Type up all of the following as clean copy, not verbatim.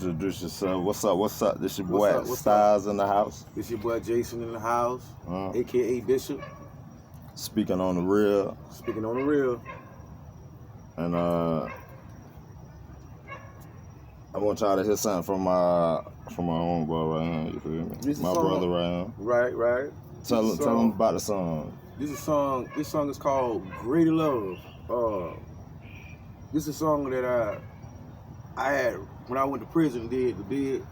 introduce yourself. What's up? This your boy Styles in the house. This your boy Jason in the house, a.k.a. Bishop. Speaking on the real. Speaking on the real. And I want y'all to hear something from my homeboy right now, you feel me? My brother right now. Right. Tell him about the song. This song is called Greater Love. This is a song that I had when I went to prison and did the bid.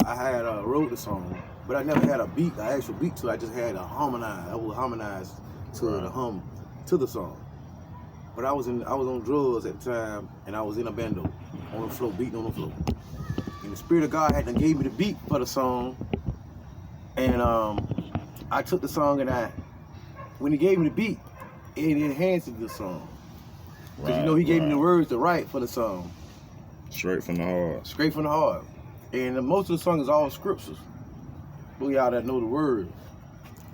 I had wrote the song, but I never had a beat, an actual beat to it. I just had a harmonize. I would harmonize to the hum to the song. But I was on drugs at the time, and I was in a bando on the floor, beating on the floor. And the Spirit of God had done gave me the beat for the song, and I took the song and when he gave me the beat, it enhanced the song. Because he gave me the words to write for the song. Straight from the heart. Straight from the heart. And most of the song is all scriptures. For y'all that know the word.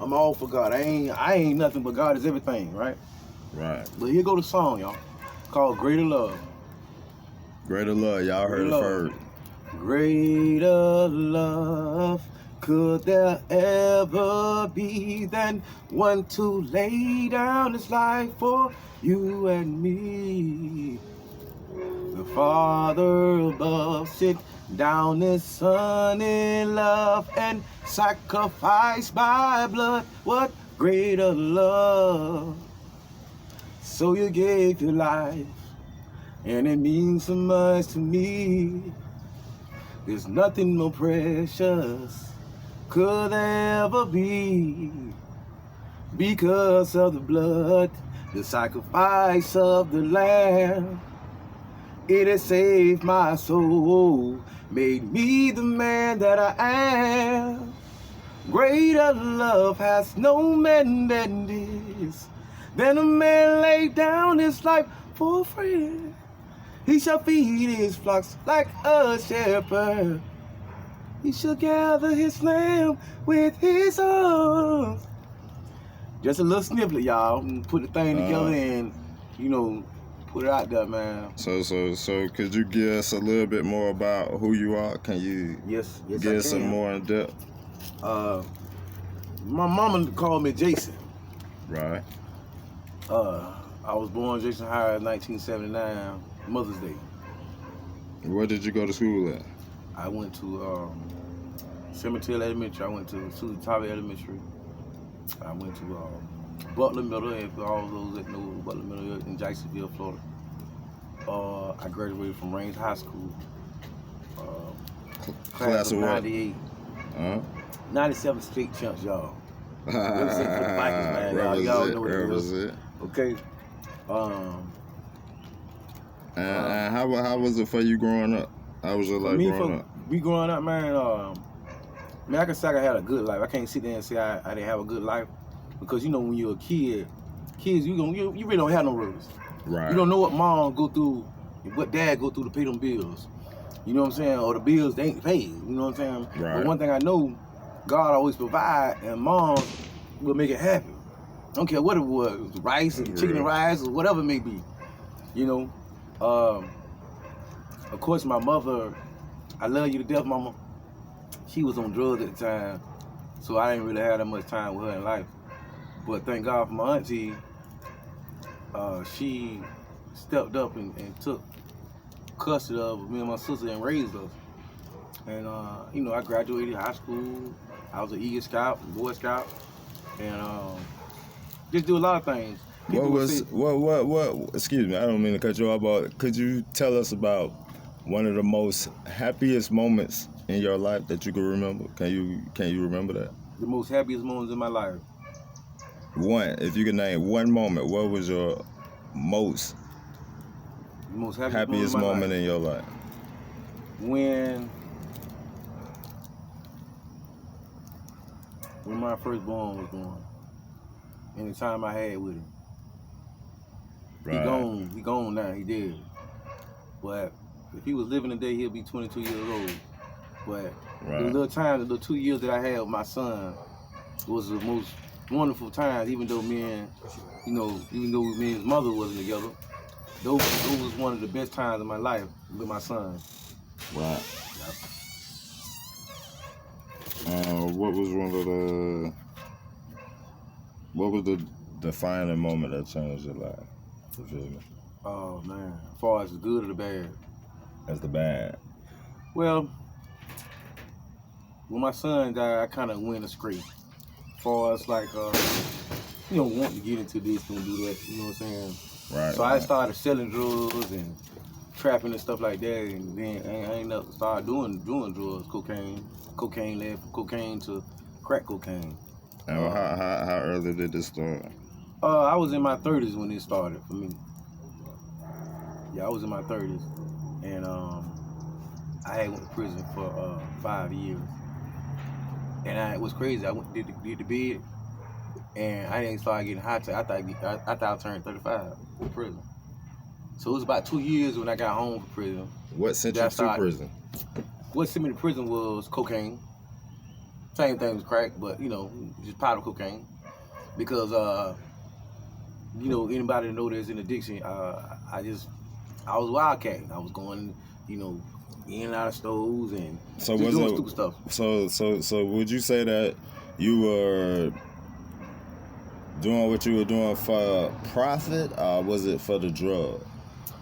I'm all for God. I ain't nothing but God is everything, right? Right. But here go the song, y'all. Called Greater Love. Greater Love, y'all heard it first. Greater love could there ever be than one to lay down his life for you and me. The Father above sit down his Son in love and sacrifice by blood. What greater love? So you gave your life, and it means so much to me. There's nothing more precious could ever be, because of the blood, the sacrifice of the Lamb. It has saved my soul, made me the man that I am. Greater love has no man than this, than a man laid down his life for a friend. He shall feed his flocks like a shepherd. He shall gather his lamb with his arms. Just a little snippet, y'all. Put the thing together and, put it out there, man. So could you give us a little bit more about who you are? Can you give us some more in depth? My mama called me Jason. Right. I was born Jason Hire in 1979, Mother's Day. Where did you go to school at? I went to Cemetery Elementary. I went to Tavi Elementary. I went to Butler Middle, and for all those that know Butler Middle in Jacksonville, Florida. I graduated from Range High School. Class of 98. 97 state champs, y'all. Represent for the Vikings, man. Y'all know what it is. Okay. And how was it for you growing up? How was your life growing up? Me growing up, man, I can say I had a good life. I can't sit there and say I didn't have a good life, because when you're a kid, kids you really don't have no worries. Right. You don't know what mom go through, what dad go through to pay them bills. You know what I'm saying? Or the bills they ain't paid. You know what I'm saying? Right. But one thing I know, God always provide, and mom will make it happen. I don't care what it was, rice and chicken and rice or whatever it may be. Of course, my mother, I love you to death, mama. She was on drugs at the time, so I didn't really have that much time with her in life. But thank God for my auntie. She stepped up and took custody of me and my sister and raised us. And I graduated high school. I was an Eagle Scout, Boy Scout, and just do a lot of things. Excuse me, I don't mean to cut you off, but could you tell us about one of the most happiest moments in your life that you can remember? Can you remember that? The most happiest moments in my life. One, if you could name one moment, what was your most happiest moment in your life? When my firstborn was born, and the time I had with him. Right. He gone now, he dead. But if he was living today, he'll be 22 years old. But the little 2 years that I had with my son was the most wonderful times, even though me and his mother wasn't together. Those was one of the best times of my life with my son. Right. What was one of the what was the defining moment that changed your life? You feel me? Oh man, as far as the good or the bad. That's the bad. Well, when my son died, I kind of went astray. As far as like, want to get into this and do that. You know what I'm saying? Right. So right. I started selling drugs and trapping and stuff like that, and then I ended up started doing drugs, cocaine led from cocaine to crack cocaine. And how early did this start? I was in my 30s when it started for me. Yeah, I was in my 30s, and I had went to prison for 5 years. And it was crazy. I went did the bid, and I didn't start getting high till I thought I turned 35 in prison. So it was about 2 years when I got home from prison. What sent you to prison? What sent me to prison was cocaine. Same thing as crack, but just powder cocaine. Because anybody that know there's an addiction, I was wildcat. I was going, in and out of stores and so just doing stupid stuff. So would you say that you were doing what you were doing for profit, or was it for the drug?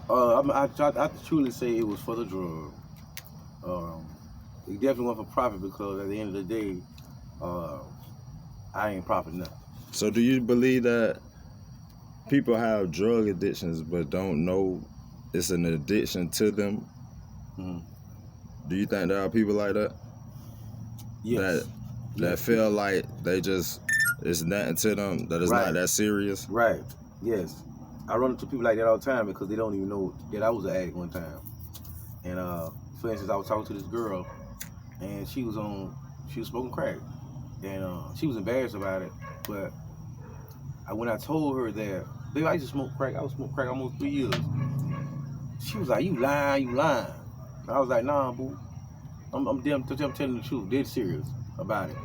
I truly say it was for the drug. It definitely wasn't for profit because at the end of the day, I ain't profit nothing. So do you believe that people have drug addictions but don't know it's an addiction to them? Mm-hmm. Do you think there are people like that? Yes. That feel like they just, it's nothing to them, that it's not that serious? Right. Yes. I run into people like that all the time because they don't even know that I was an addict one time. And for instance, I was talking to this girl, and she was smoking crack, and she was embarrassed about it. But when I told her that, baby, I used to smoke crack. I was smoking crack almost 3 years. She was like, "You lying, you lying." And I was like, "Nah, boo. I'm telling the truth, dead serious about it."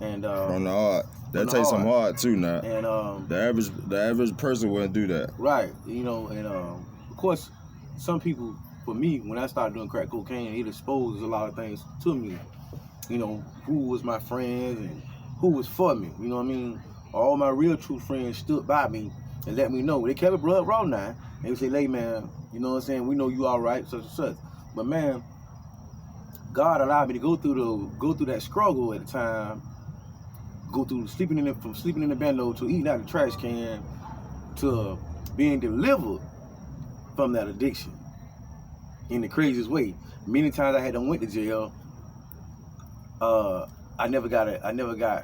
And from the heart. That takes some heart too now. And the average person wouldn't do that. Right. And of course, some people, for me, when I started doing crack cocaine, it exposed a lot of things to me. Who was my friends and who was for me. You know what I mean? All my real true friends stood by me and let me know. They kept it blood raw now. And they say, "Hey man, you know what I'm saying? We know you all right, such and such." But man, God allowed me to go through that struggle at the time. Go through from sleeping in the bando to eating out the trash can to being delivered from that addiction in the craziest way. Many times I had done went to jail. I never got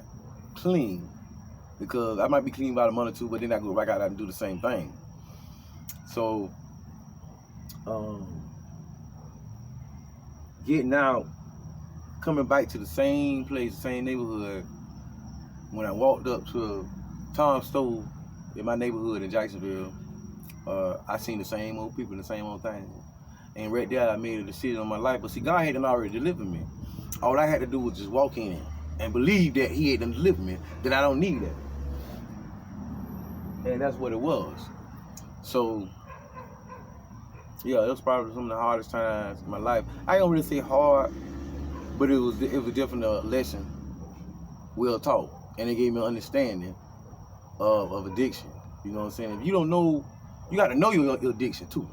clean because I might be clean about a month or two, but then I go back out and do the same thing. So getting out, coming back to the same place, the same neighborhood. When I walked up to Tom's store in my neighborhood in Jacksonville, I seen the same old people, the same old thing. And right there, I made a decision on my life. But see, God hadn't already delivered me. All I had to do was just walk in and believe that He had delivered me, that I don't need that. And that's what it was. So, yeah, it was probably some of the hardest times in my life. I don't really say hard, but it was definitely a lesson well taught. And it gave me an understanding of addiction. You know what I'm saying? If you don't know, you got to know your addiction too.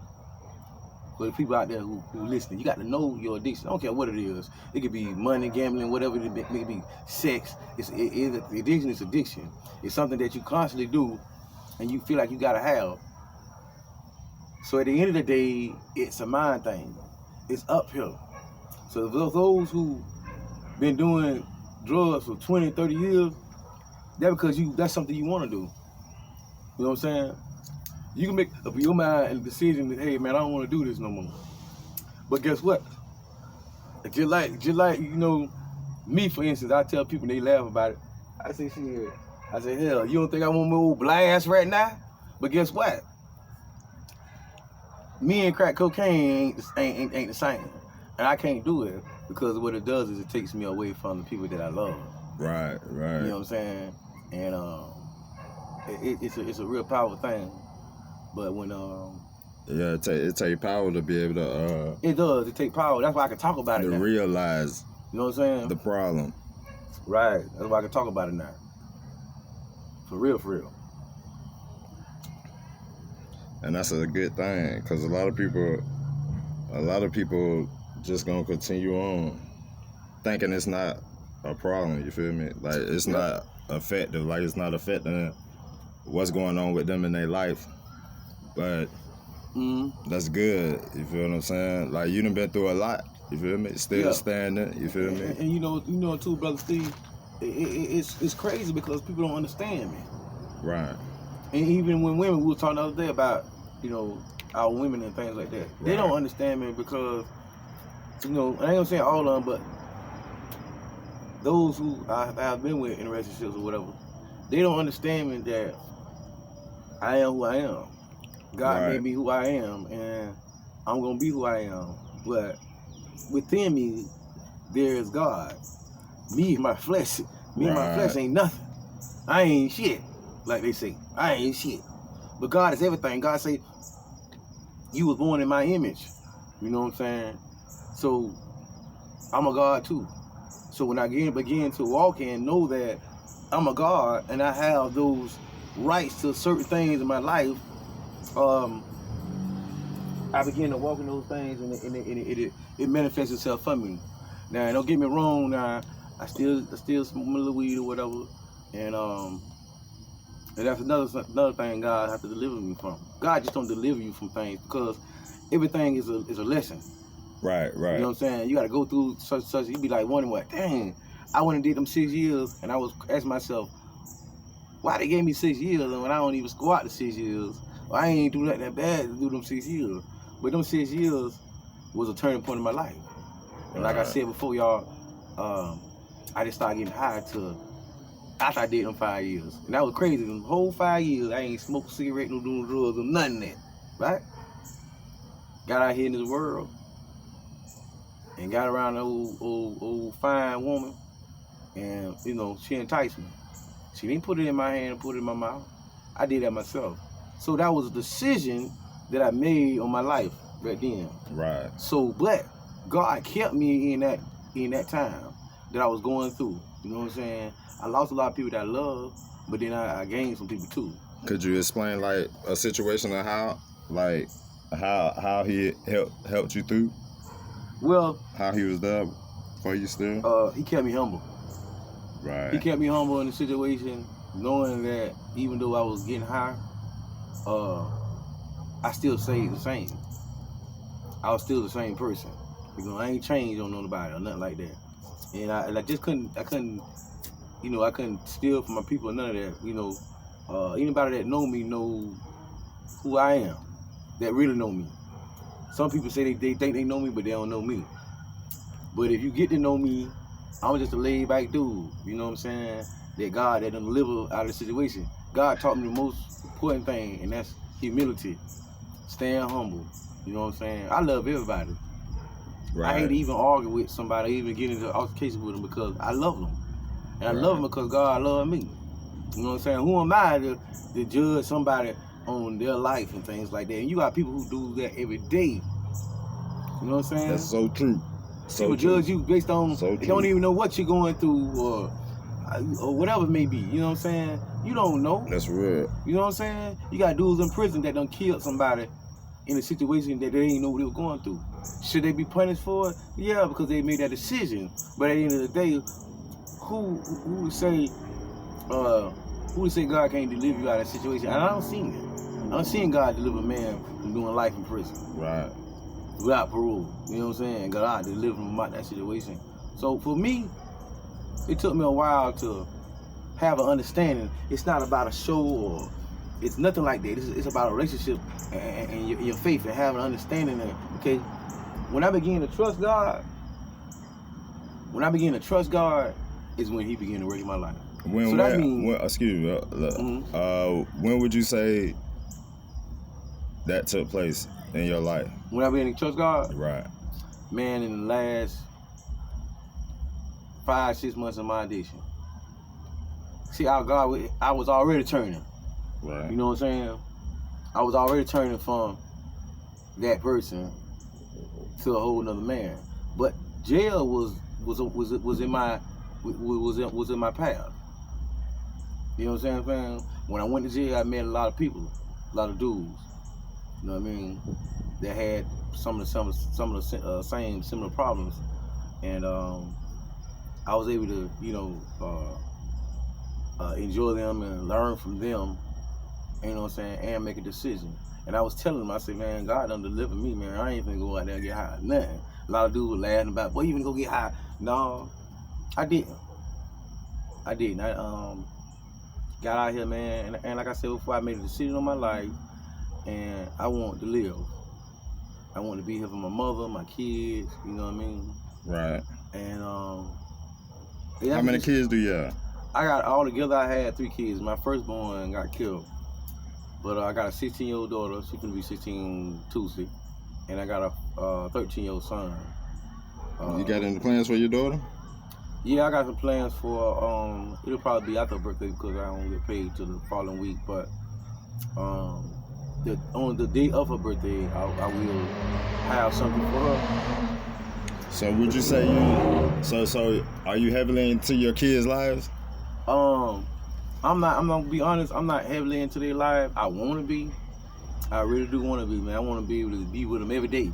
For the people out there who listening, you got to know your addiction. I don't care what it is. It could be money, gambling, whatever it may be, sex. Addiction is addiction. It's something that you constantly do and you feel like you got to have. So at the end of the day, it's a mind thing. It's uphill. So those who been doing drugs for 20, 30 years, that's something you want to do. You know what I'm saying? You can make up your mind and decision that, hey man, I don't want to do this no more. But guess what? Just like me for instance, I tell people, they laugh about it. I say, shit. I say, hell, you don't think I want my old blast right now? But guess what? Me and crack cocaine ain't the same. And I can't do it because what it does is it takes me away from the people that I love. Right. You know what I'm saying? And it's a real powerful thing. But when Yeah, it take power to be able to It does. It take power. That's why I can talk about it to now. realize You know what I'm saying? the problem. Right. That's why I can talk about it now. For real, for real. And that's a good thing, because a lot of people just gonna continue on thinking it's not a problem. You feel me? Like it's not effective. Like it's not affecting what's going on with them in their life. But that's good. You feel what I'm saying? Like you done been through a lot. You feel me? Still standing. You feel me? And you know too, brother Steve. It's crazy because people don't understand me. Right. And even when women, we were talking the other day about, our women and things like that. Right. They don't understand me because, I ain't gonna say all of them, but those who I've been with in relationships or whatever, they don't understand me that I am who I am. God made me who I am, and I'm gonna be who I am. But within me, there is God. Me and my flesh ain't nothing. I ain't shit, like they say. I ain't shit. But God is everything. God say, you was born in my image. You know what I'm saying? So I'm a God too. So when I begin to walk and know that I'm a God and I have those rights to certain things in my life, I begin to walk in those things and it manifests itself for me. Now, don't get me wrong. Now, I still smoke a little weed or whatever, and that's another thing God has to deliver me from. God just don't deliver you from things because everything is a lesson. Right. You know what I'm saying? You got to go through such. You be like wondering, what? Dang, I went and did them 6 years, and I was asking myself, why they gave me 6 years and when I don't even squat the 6 years? Well, I ain't do nothing that bad to do them 6 years. But them 6 years was a turning point in my life. And like I said before, y'all, I just started getting high after I did them 5 years. And that was crazy. The whole 5 years, I ain't smoked a cigarette, no doing drugs, or nothing that. Right? Got out here in this world and got around an old fine woman. And, she enticed me. She didn't put it in my hand and put it in my mouth. I did that myself. So that was a decision that I made on my life right then. Right. So, but God kept me in that time that I was going through. You know what I'm saying? I lost a lot of people that I love, but then I gained some people too. Could you explain like a situation of how he helped you through? Well, how he was there for you still? He kept me humble. Right. He kept me humble in the situation, knowing that even though I was getting high, I still stayed the same. I was still the same person. I ain't changed on nobody or nothing like that. And I just couldn't, I couldn't steal from my people or none of that. Anybody that know me know who I am, that really know me. Some people say they think they know me, but they don't know me. But if you get to know me, I'm just a laid back dude. You know what I'm saying? That God that done deliver out of the situation. God taught me the most important thing, and that's humility. Staying humble. You know what I'm saying? I love everybody. Right. I hate to even argue with somebody, even get into altercation with them because I love them. And I love them because God loved me. You know what I'm saying? Who am I to judge somebody on their life and things like that? And you got people who do that every day. You know what I'm saying? That's so true. People judge you based on they don't even know what you're going through or whatever it may be. You know what I'm saying? You don't know. That's real. You know what I'm saying? You got dudes in prison that done killed somebody in a situation that they didn't know what they were going through. Should they be punished for it? Yeah, because they made that decision. But at the end of the day, who would say God can't deliver you out of that situation? And I don't see it. I don't see God deliver a man from doing life in prison. Right. Without parole. You know what I'm saying? God delivered him out of that situation. So for me, it took me a while to have an understanding. It's not about a show or it's nothing like that. It's about a relationship and your faith and having an understanding that, okay, when I begin to trust God, is when he began to work in my life. Excuse me, when would you say that took place in your life? When I began to trust God? Right. Man, in the last 5-6 months of my addiction. See how I was already turning. Right. You know what I'm saying? I was already turning from that person to a whole nother man. But jail was in my was in my path. You know what I'm saying? When I went to jail, I met a lot of people, a lot of dudes. You know what I mean? That had some of the same similar problems, and I was able to, enjoy them and learn from them. You know what I'm saying? And make a decision. And I was telling them, I said, man, God done delivered me, man. I ain't finna go out there and get high. Nothing. A lot of dudes were laughing about, boy, you finna go get high. No, I didn't. I didn't. I got out here, man, and like I said before, I made a decision on my life, and I want to live. I want to be here for my mother, my kids, you know what I mean? Right. And how many kids do you have? I got all together. I had 3 kids. My firstborn got killed, but I got a 16-year-old daughter. She's gonna be 16 Tuesday, and I got a 13-year-old son. You got any plans for your daughter? Yeah, I got some plans for. It'll probably be after her birthday because I don't get paid till the following week. But on the day of her birthday, I will have something for her. So would you say so are you heavily into your kids' lives? I'm gonna be honest, I'm not heavily into their life. I wanna be. I really do wanna be, man. I wanna be able to be with them every day.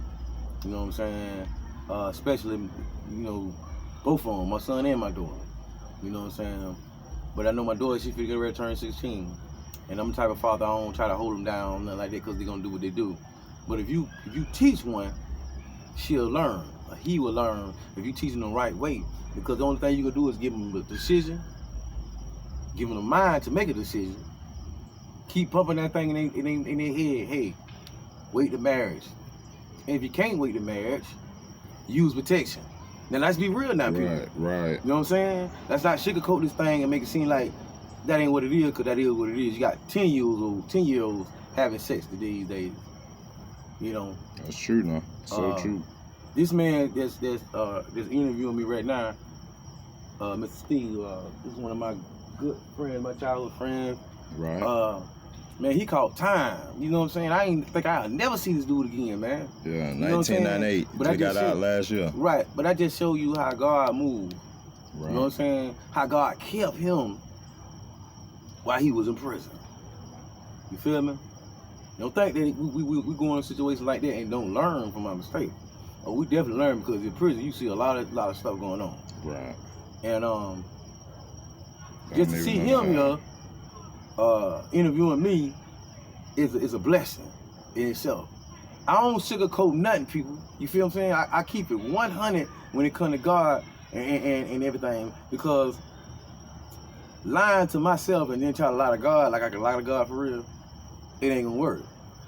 You know what I'm saying? Especially, both of them, my son and my daughter. You know what I'm saying? But I know my daughter, she finna get ready to turn 16. And I'm the type of father, I don't try to hold them down, nothing like that, because they're gonna do what they do. But if you teach one, she'll learn. Or he will learn if you teach them the right way. Because the only thing you can do is give them a decision, give them a mind to make a decision. Keep pumping that thing in their head. Hey, wait to marriage. And if you can't wait to marriage, use protection. Now let's be real now, people. Right. You know what I'm saying? Let's not sugarcoat this thing and make it seem like that ain't what it is, because that is what it is. You got 10-year-olds having sex these days. You know. That's true, now. So true. This man that's interviewing me right now, Mr. Steve, this is one of my good friends, my childhood friend. Right. Man, he caught time. You know what I'm saying? I ain't think I'll never see this dude again, man. Yeah, 1998. But I got out last year. Right, but I just show you how God moved. Right. You know what I'm saying? How God kept him while he was in prison. You feel me? Don't think that we go in a situation like that and don't learn from our mistakes. Oh, we definitely learn, because in prison you see a lot of stuff going on. Right. And just to see him here interviewing me is a blessing in itself. I don't sugarcoat nothing, people. You feel what I'm saying? I keep it 100 when it comes to God and everything, because lying to myself and then try to lie to God like I can lie to God for real, it ain't gonna work.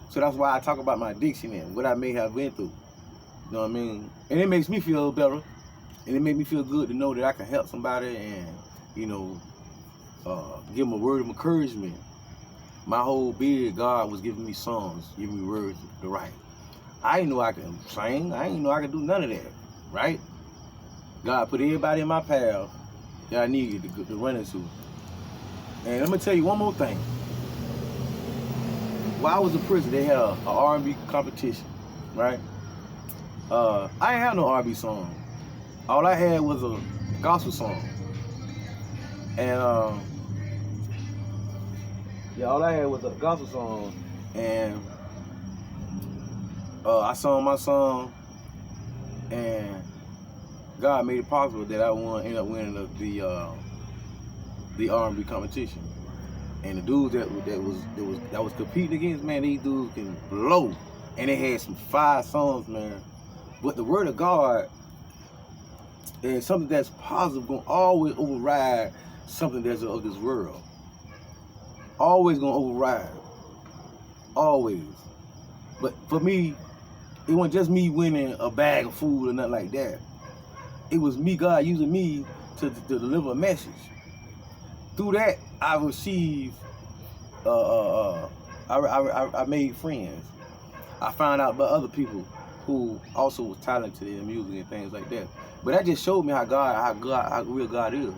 So that's why I talk about my addiction and what I may have been through. You know what I mean? And it makes me feel better, and it makes me feel good to know that I can help somebody and, give them a word of encouragement. My whole being, God was giving me songs, giving me words to write. I didn't know I could sing. I didn't know I could do none of that, right? God put everybody in my path that I needed to run into. And I'm gonna tell you one more thing. While I was in prison, they had a R&B competition, right? I didn't have no R&B song. All I had was a gospel song. And all I had was a gospel song, and I sung my song, and God made it possible that I ended up winning the R&B competition. And the dudes that was competing against, man, these dudes can blow, and they had some fire songs, man. But the word of God and something that's positive gonna always override something that's of this world. Always gonna override. Always. But for me, it wasn't just me winning a bag of food or nothing like that. It was me, God using me to deliver a message. Through that, I received, I made friends. I found out about other people who also was talented in music and things like that. But that just showed me how real God is.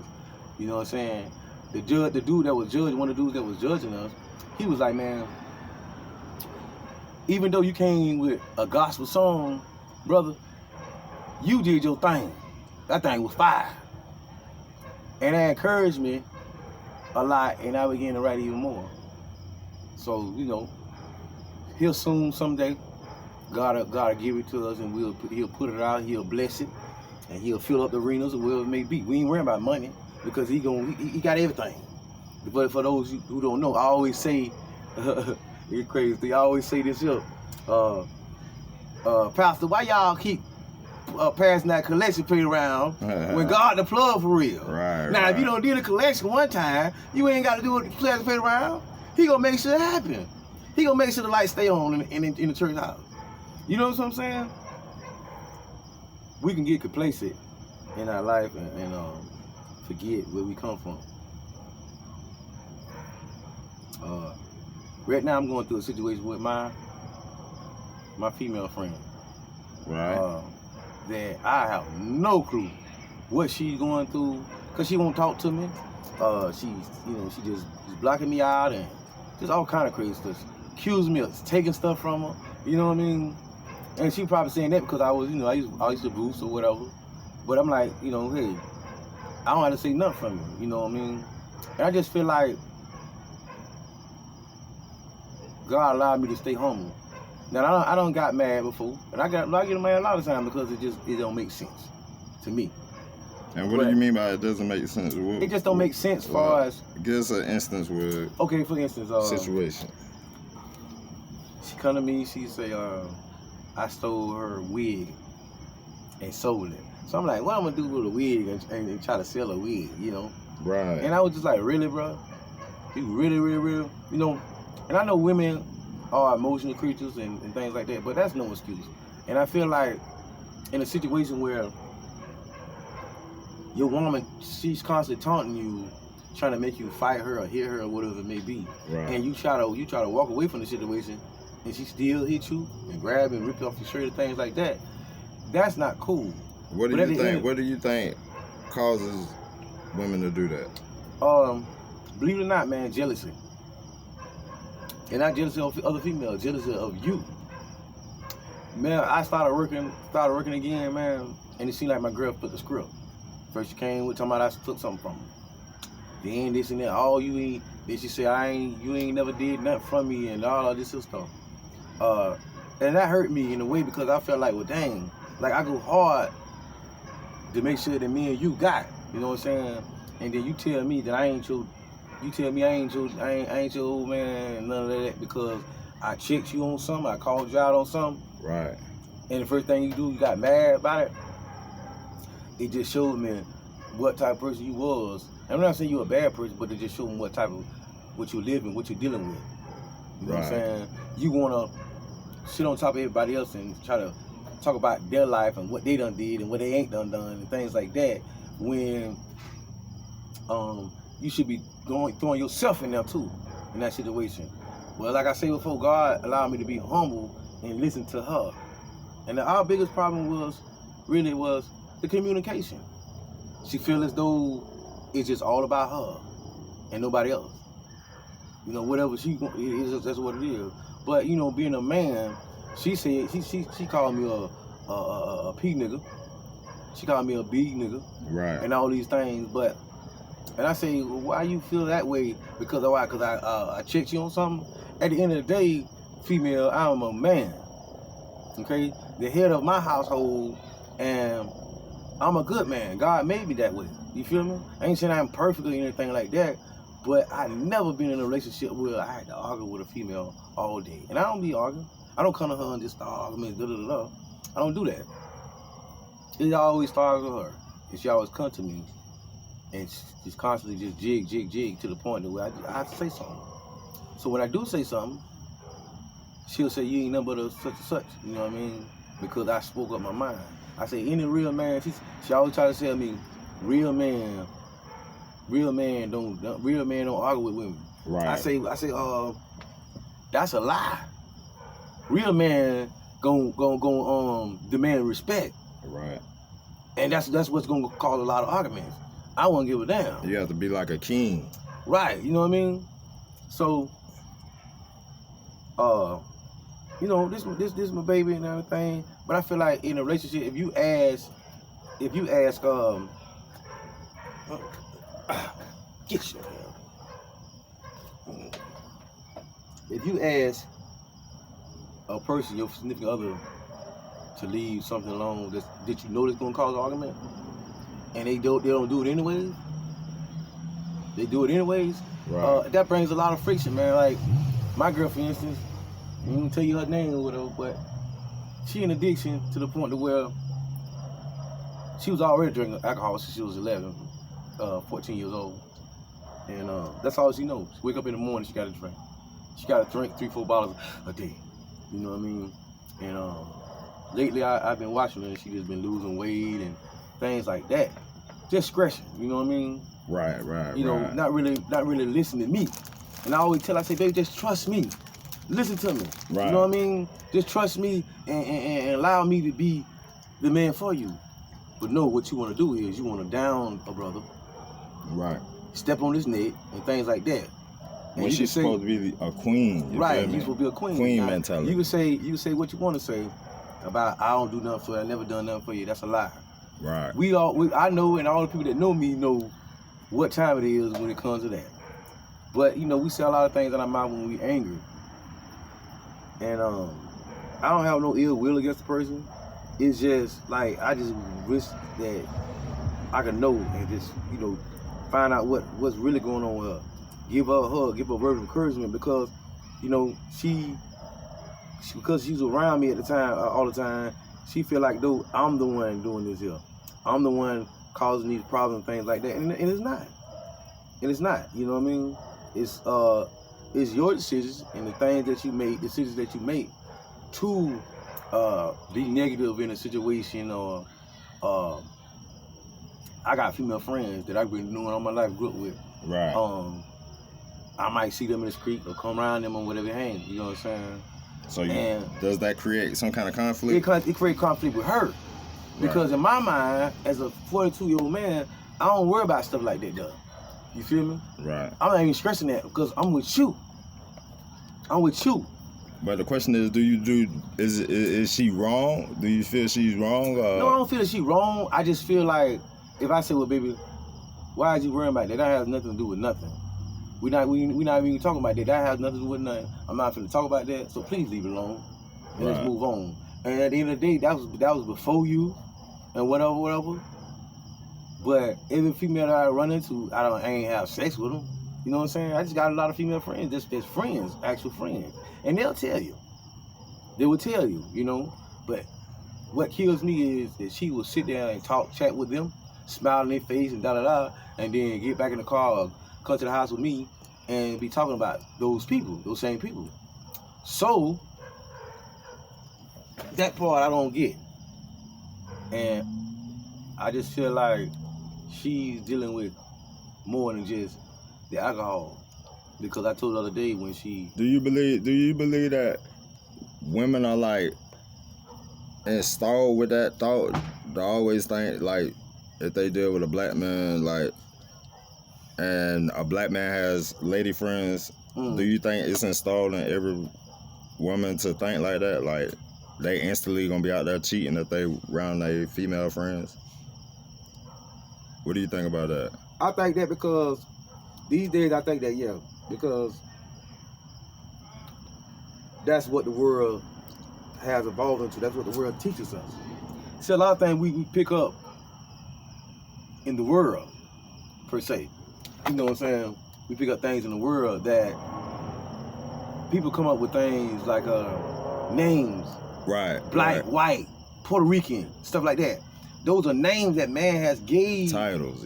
You know what I'm saying? The dude that was judging, one of the dudes that was judging us, he was like, man, even though you came with a gospel song, brother, you did your thing. That thing was fire. And that encouraged me a lot, and I began to write even more. So, you know, he'll soon, someday, God will give it to us, and he'll put it out, he'll bless it, and he'll fill up the arenas or wherever it may be. We ain't worrying about money, because he got everything. But for those who don't know, I always say, it's crazy, I always say this here, Pastor, why y'all keep passing that collection plate around when God the plug for real? Right. Now, if you don't do the collection one time, you ain't got to do the collection plate around. He gonna make sure it happen. He gonna make sure the lights stay on in the church house. You know what I'm saying? We can get complacent in our life and forget where we come from. Right now, I'm going through a situation with my female friend. Right. That I have no clue what she's going through, cause she won't talk to me. She just blocking me out and just all kind of crazy stuff. Accusing me of taking stuff from her. You know what I mean? And she probably saying that because I used to boost or whatever. But I'm like, hey, I don't have to say nothing from you. You know what I mean? And I just feel like God allowed me to stay humble. Now I don't got mad before, and I get mad a lot of times because it don't make sense to me. And what do you mean by it doesn't make sense? It just don't make sense as far as. Give us an instance where. Okay, for instance, situation. She come to me. She say, I stole her wig and sold it. So I'm like, what I'm gonna do with a wig and try to sell a wig, Right. And I was just like, really, bro? You really, really, really, And I know women are emotional creatures and things like that, but that's no excuse. And I feel like in a situation where your woman, she's constantly taunting you, trying to make you fight her or hit her or whatever it may be, right. And you try to walk away from the situation, and she still hit you and grab and rip you off your shirt and things like that. That's not cool. What do you think? What do you think causes women to do that? Believe it or not, man, jealousy. And not jealousy of other females, jealousy of you. Man, I started working again, man, and it seemed like my girl put the script. First she came with talking about I took something from her. Then this and that, then she said you ain't never did nothing from me and all of this stuff. And that hurt me in a way because I felt like, well, dang, like I go hard to make sure that me and you got, you know what I'm saying? And then you tell me that I ain't your old man, none of that, because I checked you on something, I called you out on something. Right. And the first thing you do, you got mad about it. It just showed me what type of person you was. I'm not saying you're a bad person, but it just showed me what you're living, what you're dealing with. You know what I'm saying? You wanna sit on top of everybody else and try to talk about their life and what they done did and what they ain't done and things like that, when you should be throwing yourself in there too, in that situation. Well, like I said before, God allowed me to be humble and listen to her. And our biggest problem was the communication. She feel as though it's just all about her and nobody else. Whatever she wants, that's what it is. But being a man, she said she called me a P nigga. She called me a B nigga. Right. And all these things, and I say, well, why you feel that way? Because of why? Because I checked you on something. At the end of the day, female, I'm a man. Okay, the head of my household, and I'm a good man. God made me that way. You feel me? I ain't saying I'm perfect or anything like that, but I never been in a relationship where I had to argue with a female all day. And I don't be arguing. I don't come to her and just start arguing, I don't do that. It always starts with her. And she always come to me and just constantly just jig to the point that where I have to say something. So when I do say something, she'll say, you ain't nothing but a such and such, you know what I mean? Because I spoke up my mind. I say, any real man, she always try to tell me, real man don't argue with women. Right. I say, that's a lie. Real man gon' demand respect. Right. And that's what's gonna cause a lot of arguments. I won't give a damn. You have to be like a king. Right, you know what I mean? So, you know, this my baby and everything. But I feel like in a relationship, if you ask, get you. If you ask a person, your significant other, to leave something alone that you know that's gonna cause an argument, and they don't do it anyways. They do it anyways. Right. That brings a lot of friction, man. Like my girl, for instance, I ain't gonna tell you her name or whatever, but she in addiction to the point to where she was already drinking alcohol since she was 11, 14 years old, and that's all she knows. She wake up in the morning, she gotta drink. She gotta drink 3-4 bottles a day. You know what I mean? And lately I've been watching her, and she just been losing weight and things like that. Discretion, you know what I mean? Right. You know, not really listening to me. And I always tell her, I say, baby, just trust me. Listen to me. Right. You know what I mean? Just trust me and allow me to be the man for you. But no, what you want to do is you want to down a brother. Right. Step on his neck and things like that. And when she's supposed to be a queen. Right, you're supposed to be a queen. Queen now, mentality. You can say what you want to say about I don't do nothing for you, I never done nothing for you. That's a lie. Right. I know, and all the people that know me know what time it is when it comes to that. But you know, we say a lot of things in our mouth when we angry. And I don't have no ill will against the person. It's just like I just wish that I could know and just, you know, find out what's really going on with her. Give her a hug, give her a word of encouragement, because, you know, because she's around me at the time, all the time, she feel like, though, I'm the one doing this here. I'm the one causing these problems, things like that, and it's not. And it's not, you know what I mean? It's your decisions and the things that you make, decisions that you make to be negative in a situation, or I got female friends that I've been knowing all my life, grew up with. Right. I might see them in the street or come around them or whatever hang, you know what I'm saying? So does that create some kind of conflict? It creates conflict with her. Because in my mind, as a 42-year-old man, I don't worry about stuff like that, though. You feel me? Right. I'm not even stressing that because I'm with you. I'm with you. But the question is, is she wrong? Do you feel she's wrong? No, I don't feel that she's wrong. I just feel like if I say, well, baby, why is you worrying about that? That has nothing to do with nothing. We not even talking about that. That has nothing to do with nothing. I'm not finna talk about that. So please leave it alone and let's move on. And at the end of the day, that was before you and whatever. But every female that I run into, I ain't have sex with them. You know what I'm saying? I just got a lot of female friends, just friends, actual friends, and they'll tell you. They will tell you, you know. But what kills me is that she will sit there and chat with them, smile in their face and da-da-da, and then get back in the car, come to the house with me, and be talking about those people, those same people. So, that part I don't get. And I just feel like she's dealing with more than just the alcohol. Because I told her the other day when she... Do you believe that women are like installed with that thought? They always think like if they deal with a black man, like, and a black man has lady friends, do you think it's installed in every woman to think like that? Like they instantly gonna be out there cheating if they around their female friends? What do you think about that? I think that because these days I think that, yeah, because that's what the world has evolved into. That's what the world teaches us. See, a lot of things we pick up in the world, per se. You know what I'm saying? We pick up things in the world that people come up with things like names. Right. Black, white, Puerto Rican, stuff like that. Those are names that man has gave titles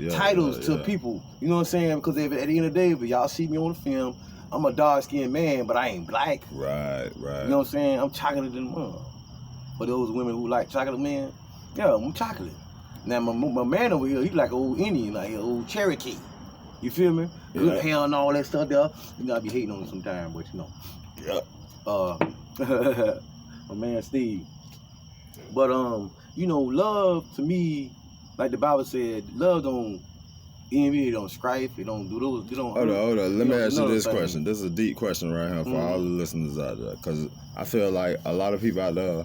to people. You know what I'm saying? Because at the end of the day, if y'all see me on the film, I'm a dark-skinned man, but I ain't black. Right. You know what I'm saying? I'm chocolate than mom. For those women who like chocolate men, yeah, I'm chocolate. Now my man over here, he like an old Indian, like an old Cherokee. You feel me? Good hair and all that stuff there. You know, I be hating on him sometimes, but you know. Yeah. My man Steve. But you know, love to me, like the Bible said, love don't envy, it don't strife, it don't do those, it don't. Hold on. Let me ask you this thing. question. This is a deep question right here for all the listeners out there, because I feel like a lot of people out there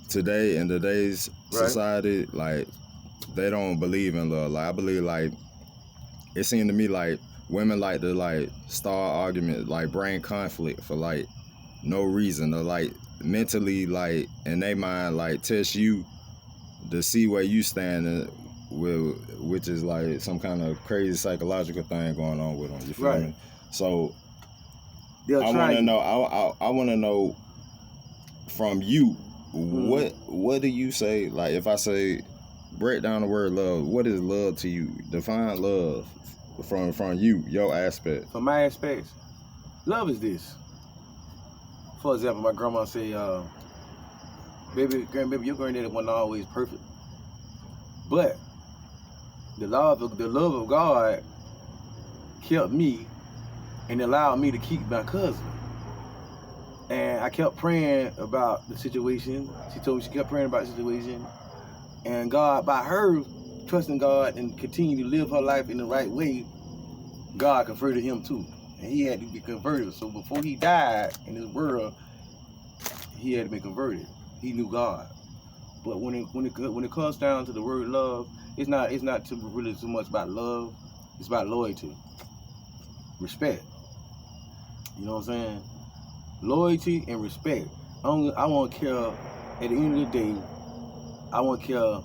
today in today's society, like they don't believe in love. Like I believe like it seemed to me like women like to like start arguments, like bring conflict for like no reason, or like mentally like in their mind like test you to see where you stand with, which is like some kind of crazy psychological thing going on with them. You feel me? So I want to know. I want to know from you, what do you say? Like if I say break down the word love, what is love to you? Define love from you, your aspect. From my aspects, love is this. For example, my grandma say, baby, grandbaby, your granddaddy wasn't always perfect. But the love of God kept me and allowed me to keep my cousin. And I kept praying about the situation. She told me she kept praying about the situation. And God, by her trusting God and continuing to live her life in the right way, God converted him too. And he had to be converted. So before he died in this world, he had to be converted. He knew God. But when it comes down to the word love, it's not really so much about love. It's about loyalty, respect. You know what I'm saying? Loyalty and respect. I won't care. At the end of the day, I won't care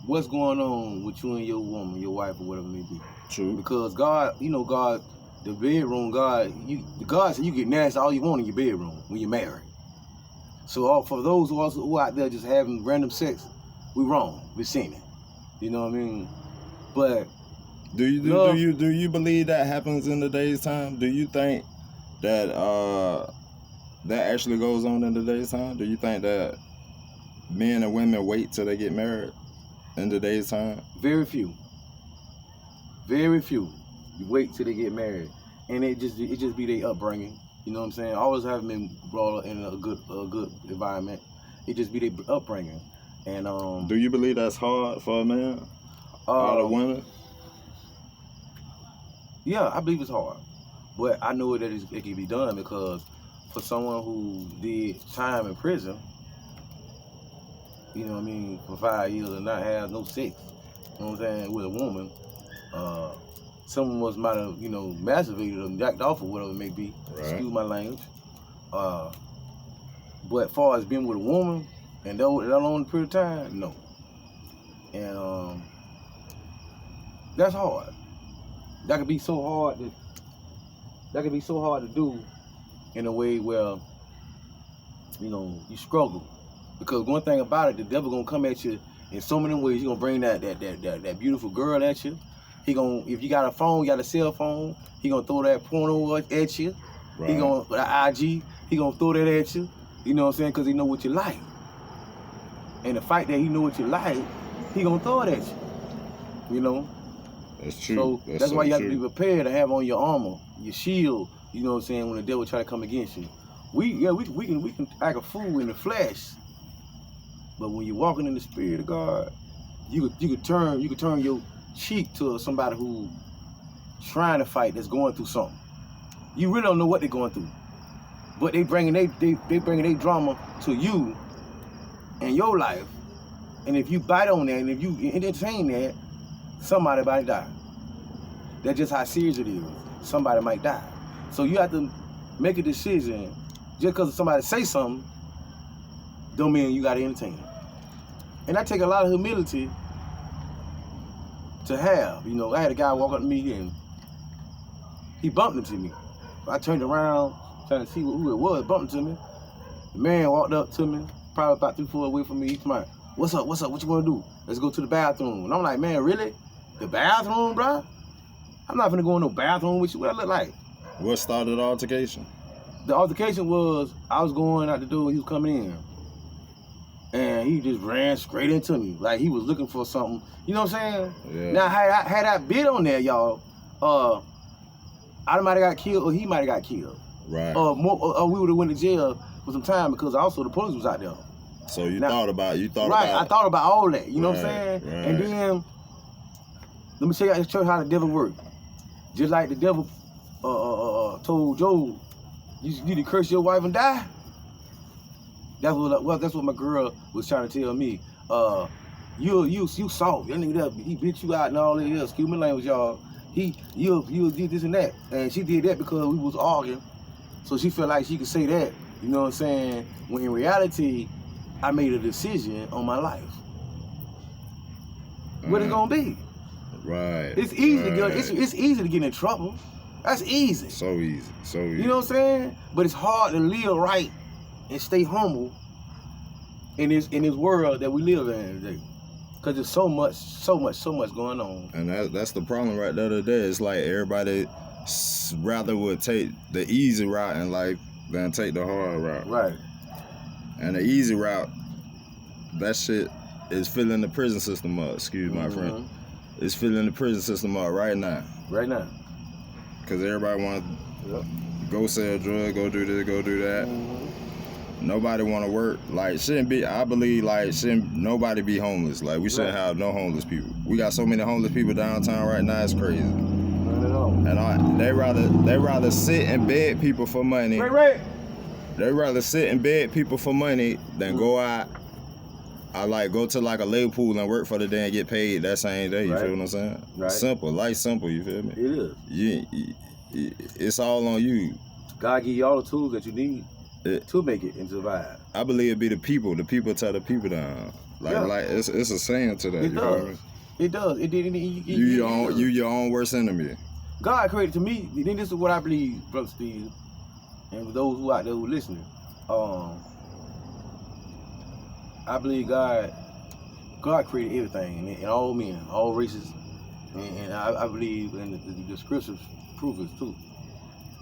what's going on with you and your woman, your wife, or whatever it may be. True. Because God, you know, God, the bedroom, God said you get nasty all you want in your bedroom when you're married. So for those who out there just having random sex, we wrong. We're sinning. You know what I mean? But do you believe that happens in today's time? Do you think that that actually goes on in today's time? Do you think that men and women wait till they get married in today's time? Very few. Very few. You wait till they get married, and it just be their upbringing. You know what I'm saying? Always haven't been brought up in a good environment. It just be their upbringing. And do you believe that's hard for a man? Hard a woman? Yeah, I believe it's hard, but I know that it can be done because for someone who did time in prison, you know what I mean, for 5 years and not have no sex, you know what I'm saying, with a woman, someone might have, you know, masturbated or jacked off or whatever it may be. Right. Excuse my language. But as far as being with a woman and that long period of time, no. And that's hard. That could be so hard to do in a way where, you know, you struggle. Because one thing about it, the devil gonna come at you in so many ways. He gonna bring that beautiful girl at you. He gonna, if you got a phone, you got a cell phone, he gonna throw that porno at you. Right. He gonna, the IG, he gonna throw that at you. You know what I'm saying? Because he know what you like. And the fact that he know what you like, he gonna throw it at you. You know? That's true. So that's why you have to be prepared to have on your armor, your shield. You know what I'm saying? When the devil try to come against you, we can act a fool in the flesh, but when you're walking in the spirit of God, you could turn your cheek to somebody who trying to fight, that's going through something. You really don't know what they're going through, but they bringing their drama to you and your life, and if you bite on that and if you entertain that, somebody might die. That's just how serious it is. Somebody might die. So you have to make a decision. Just because somebody say something, don't mean you got to entertain it. And that take a lot of humility to have. You know, I had a guy walk up to me and he bumped into me. I turned around trying to see who it was bumping to me. The man walked up to me, probably about 3 feet away from me. He's like, what's up, what you want to do? Let's go to the bathroom. And I'm like, man, really? The bathroom, bro? I'm not gonna go in no bathroom with you. What I look like? What started the altercation? The altercation was, I was going out the door, he was coming in. And he just ran straight into me. Like he was looking for something. You know what I'm saying? Yeah. Now, had I been on there, y'all, I might have got killed or he might have got killed. Right. Or we would have went to jail for some time because also the police was out there. So you thought about right, I thought about all that. You know what I'm saying? Right. And then, let me show you how the devil works. Just like the devil told Job, You to curse your wife and die? That's what my girl was trying to tell me. You soft. That nigga that he beat you out and all that. Excuse me language, y'all. You did this and that, and she did that because we was arguing. So she felt like she could say that. You know what I'm saying? When in reality, I made a decision on my life. What it gonna be? Right. It's easy to get. It's easy to get in trouble. That's easy. So easy. So easy. You know what I'm saying? But it's hard to live right and stay humble in this world that we live in today. Cause there's so much going on. And that's the problem right there today. It's like everybody rather would take the easy route in life than take the hard route. Right. And the easy route, that shit is filling the prison system up. Excuse my friend. It's filling the prison system up right now. Right now. Cause everybody want to go sell drugs, go do this, go do that. Nobody want to work. Like, I believe shouldn't nobody be homeless. Like, we shouldn't have no homeless people. We got so many homeless people downtown right now, it's crazy. Not at all. And they rather sit and beg people for money. Right. They rather sit and beg people for money than go out. Go to like a labor pool and work for the day and get paid that same day. You feel what I'm saying? Right. Simple, life simple. You feel me? It is. It's all on you. God give you all the tools that you need to make it and survive. I believe it be the people. The people tell the people down. Like it's a saying to that. It does. It does. You your own worst enemy. God created to me. Then this is what I believe, Brother Steve, and for those who out there who listening. I believe God created everything and all men, all races, and I believe, and the scriptures prove it too,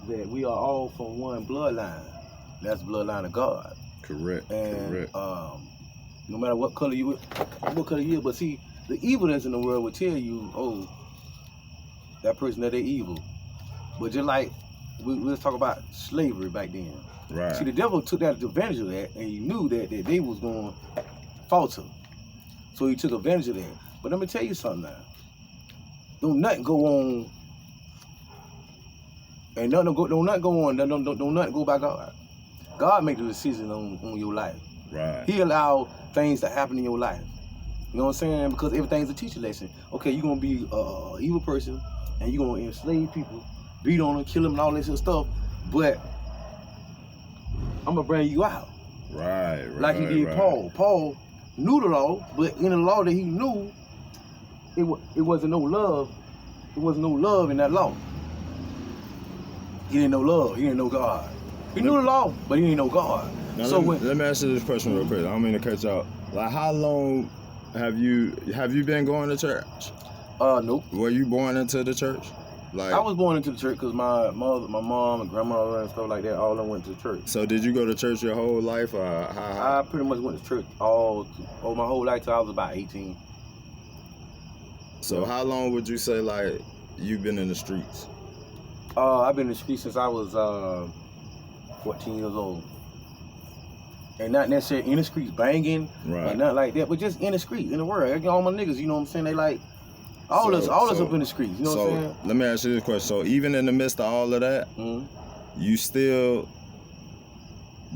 that we are all from one bloodline. That's the bloodline of God. Correct. And no matter what color you are, but see, the evil that's in the world will tell you, oh, that person that they evil. But just like let's talk about slavery back then. Right. See, the devil took advantage of that, and he knew that they was going to falter. So he took advantage of that. But let me tell you something now. Don't nothing go on, and don't nothing go by God. God make the decision on your life. Right. He allow things to happen in your life. You know what I'm saying? Because everything's a teacher lesson. Okay, you're going to be an evil person, and you're going to enslave people, beat on them, kill them, and all this stuff, but I'm going to bring you out. Right. Like he did Paul. Paul knew the law, but in the law that he knew, it wasn't no love. There wasn't no love in that law. He didn't know love. He didn't know God. He knew the law, but he didn't know God. Now, let me ask you this question real quick. I don't mean to cut you off. Like, how long have you been going to church? Nope. Were you born into the church? Like, I was born into the church because my mom, and grandma, and stuff like that, all of them went to church. So did you go to church your whole life? Or how? I pretty much went to church all my whole life till I was about 18. So how long would you say like you've been in the streets? I've been in the streets since I was 14 years old. And not necessarily in the streets banging, and nothing like that, but just in the streets, in the world. All my niggas, you know what I'm saying? They like, all us up in the streets, you know what I'm saying? Let me ask you this question. So even in the midst of all of that, you still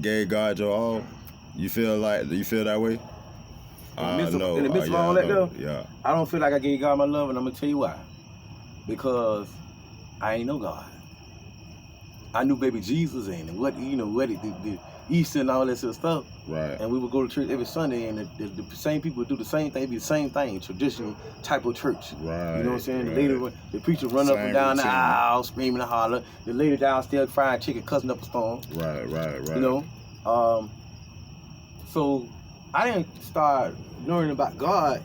gave God your all? You feel that way? In the midst of all that though, yeah. I don't feel like I gave God my love, and I'm gonna tell you why. Because I ain't know God. I knew baby Jesus and the Easter and all that sort of stuff. Right. And we would go to church every Sunday, and the same people would do the same thing. It'd be the same thing, traditional type of church. Right. You know what I'm saying? Right. The preacher run up and down the aisle, screaming and holler. The lady downstairs frying chicken, cussing up a storm. Right. You know? So I didn't start learning about God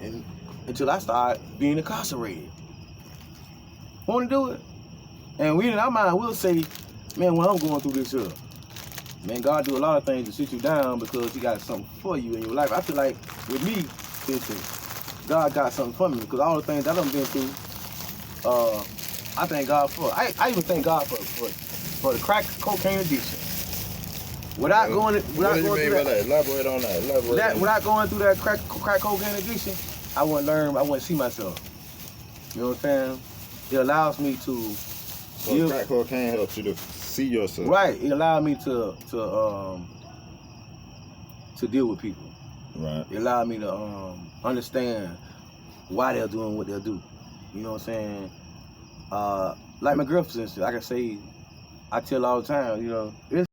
until I started being incarcerated. Want to do it? And we in our mind, we'll say, man, when I'm going through this here, man, God do a lot of things to sit you down because he got something for you in your life. I feel like with me, God got something for me because all the things that I've been through, I thank God for. I even thank God for the crack cocaine addiction. Without going through that, elaborate on that. Without going through that crack cocaine addiction, I wouldn't see myself. You know what I'm saying? It allows me to. So crack cocaine helps you to see yourself. Right. It allowed me to deal with people. Right. It allowed me to understand why they're doing what they'll do. You know what I'm saying? Like my girl, for instance, I can say, I tell all the time, you know, it's